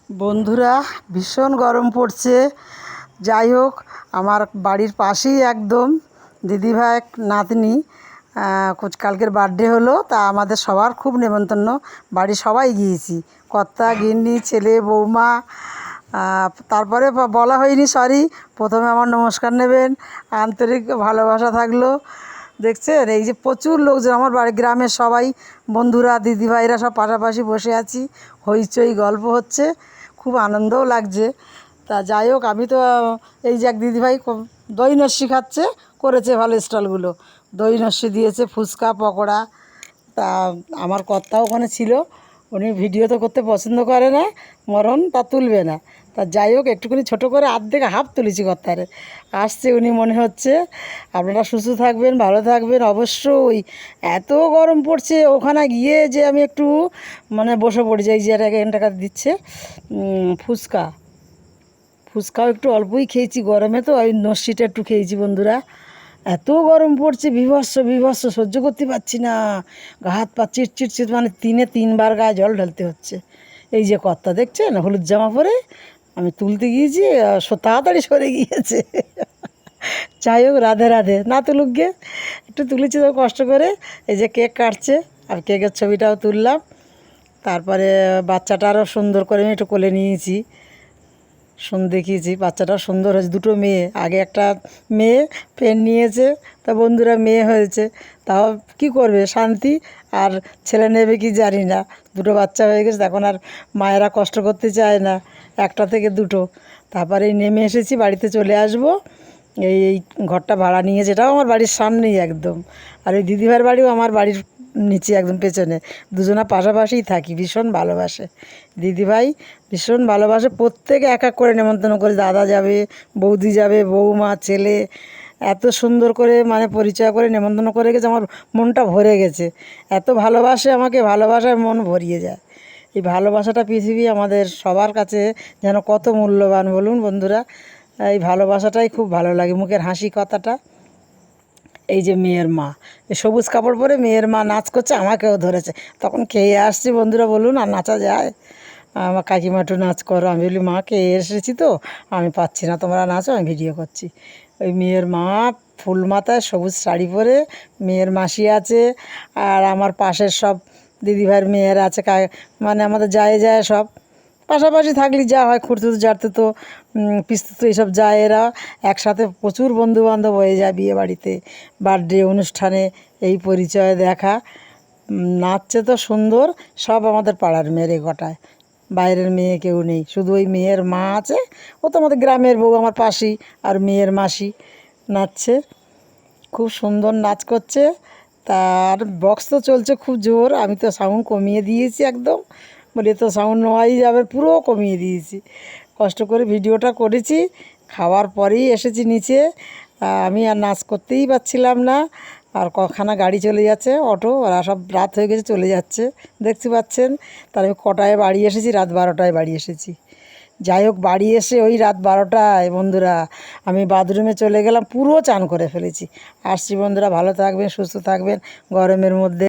বন্ধুরা, ভীষণ গরম পড়ছে। যাই হোক, আমার বাড়ির পাশেই একদম দিদিভাই নাতনি কালকের বার্থডে হলো, তা আমাদের সবার খুব নেমন্তন্ন। বাড়ির সবাই গিয়েছি, কর্তা গিন্নি ছেলে বৌমা। তারপরে বলা হয়নি, সরি। প্রথমে আমার নমস্কার নেবেন, আন্তরিক ভালোবাসা থাকলো। দেখছেন, এই যে প্রচুর লোকজন, আমার বাড়ি গ্রামের সবাই বন্ধুরা দিদিভাইরা সব পাশাপাশি বসে আছি, হইচই গল্প হচ্ছে, খুব আনন্দও লাগছে। তা যাই হোক, আমি তো এই যে এক দিদিভাই দই নস্যি খাচ্ছে, করেছে ভালো স্টলগুলো, দই নস্যি দিয়েছে, ফুচকা পকোড়া। তা আমার কর্তাও ওখানে ছিল, উনি ভিডিও তো করতে পছন্দ করে না, মরণ তা তুলবে না। তা যাই হোক, একটুখানি ছোটো করে আর্ধেক হাফ তুলেছি কর্তারে। আসছে উনি, মনে হচ্ছে। আপনারা সুস্থ থাকবেন, ভালো থাকবেন অবশ্যই। এত গরম পড়ছে, ওখানে গিয়ে যে আমি একটু মানে বসে পড়ি, যে এই যে টাকা দিচ্ছে ফুচকা, ফুচকাও একটু অল্পই খেয়েছি গরমে, তো ওই নস্যিটা একটু খেয়েছি। বন্ধুরা, এত গরম পড়ছে, বিভৎস বিভৎস, সহ্য করতে পারছি না। গা হাত পা চিট, মানে দিনে 3বার গায়ে জল ঢালতে হচ্ছে। এই যে কর্তা দেখছেন, হলুদ জামা পরে, আমি তুলতে গিয়েছি, তাড়াতাড়ি সরে গিয়েছে। যাই হোক, রাধে রাধে, না তুলুক গে, একটু তুলেছি তো কষ্ট করে। এই যে কেক কাটছে, আর কেকের ছবিটাও তুললাম। তারপরে বাচ্চাটারও সুন্দর করে আমি একটু কোলে নিয়েছি, দেখিয়েছি। বাচ্চাটাও সুন্দর হয়েছে, দুটো মেয়ে। আগে একটা মেয়ে পেন নিয়েছে, তা বন্ধুরা মেয়ে হয়েছে, তাও কি করবে, শান্তি। আর ছেলে নেবে কি জানি না, দুটো বাচ্চা হয়ে গেছে, এখন আর মায়েরা কষ্ট করতে চায় না, একটা থেকে দুটো। তারপরে এই নেমে এসেছি, বাড়িতে চলে আসবো। এই ঘরটা ভাড়া নিয়েছে, এটাও আমার বাড়ির সামনেই একদম। আর এই দিদিভাইয়ের বাড়িও আমার বাড়ির নিচে একদম পেছনে, দুজনা পাশাপাশিই থাকি। ভীষণ ভালোবাসে দিদিভাই, ভীষণ ভালোবাসে। প্রত্যেকে এক এক করে নেমন্তন্ন করে, দাদা যাবে, বৌদি যাবে, বৌমা, ছেলে, এত সুন্দর করে মানে পরিচয় করে নেমন্তন্ন করে গেছে। আমার মনটা ভরে গেছে, এত ভালোবাসে আমাকে, ভালোবাসায় মন ভরিয়ে যায়। এই ভালোবাসাটা পৃথিবী আমাদের সবার কাছে যেন কত মূল্যবান বলুন বন্ধুরা। এই ভালোবাসাটাই খুব ভালো লাগে, মুখের হাসি কথাটা। এই যে মেয়ের মা, এই সবুজ কাপড় পরে মেয়ের মা নাচ করছে, আমাকেও ধরেছে। তখন খেয়ে আসছি, বন্ধুরা বলুন, আর নাচা যায়? আমার কাকিমা একটু নাচ করো, আমি বলি মা খেয়ে এসেছি তো, আমি পাচ্ছি না, তোমরা নাচো, আমি ভিডিও করছি। ওই মেয়ের মা ফুল মাথায় সবুজ শাড়ি পরে, মেয়ের মাসি আছে, আর আমার পাশের সব দিদিভাইয়ের মেয়েরা আছে, মানে আমাদের যায় যায় সব পাশাপাশি থাকলে যা হয়, খুঁড়তে তো জারতে তো পিসতে তো এইসব যায়, এরা একসাথে প্রচুর বন্ধুবান্ধব হয়ে যায় বিয়ে বাড়িতে, বার্থডে অনুষ্ঠানে। এই পরিচয় দেখা, নাচছে তো সুন্দর, সব আমাদের পাড়ার মেয়ে গোটায়, বাইরের মেয়ে কেউ নেই, শুধু ওই মেয়ের মা আছে, ও তো আমাদের গ্রামের বউ, আমার পাশেই। আর মেয়ের মাসি নাচছে, খুব সুন্দর নাচ করছে। তার বক্স তো চলছে খুব জোর, আমি তো সাউন্ড কমিয়ে দিয়েছি একদম, বলে তো সাউন্ড নেওয়াই যাবে, পুরো কমিয়ে দিয়েছি। কষ্ট করে ভিডিওটা করেছি, খাওয়ার পরেই এসেছি নিচে। আমি আর নাচ করতেই পারছিলাম না। আর কখানা গাড়ি চলে যাচ্ছে, অটো, ওরা সব রাত হয়ে গেছে, চলে যাচ্ছে, দেখতে পাচ্ছেন। তার আমি কটায় বাড়ি এসেছি, রাত 12টায় বাড়ি এসেছি। যাই হোক, বাড়ি এসে ওই রাত 12টায় বন্ধুরা আমি বাথরুমে চলে গেলাম, পুরো চান করে ফেলেছি। আসছি বন্ধুরা, ভালো থাকবেন, সুস্থ থাকবেন গরমের মধ্যে।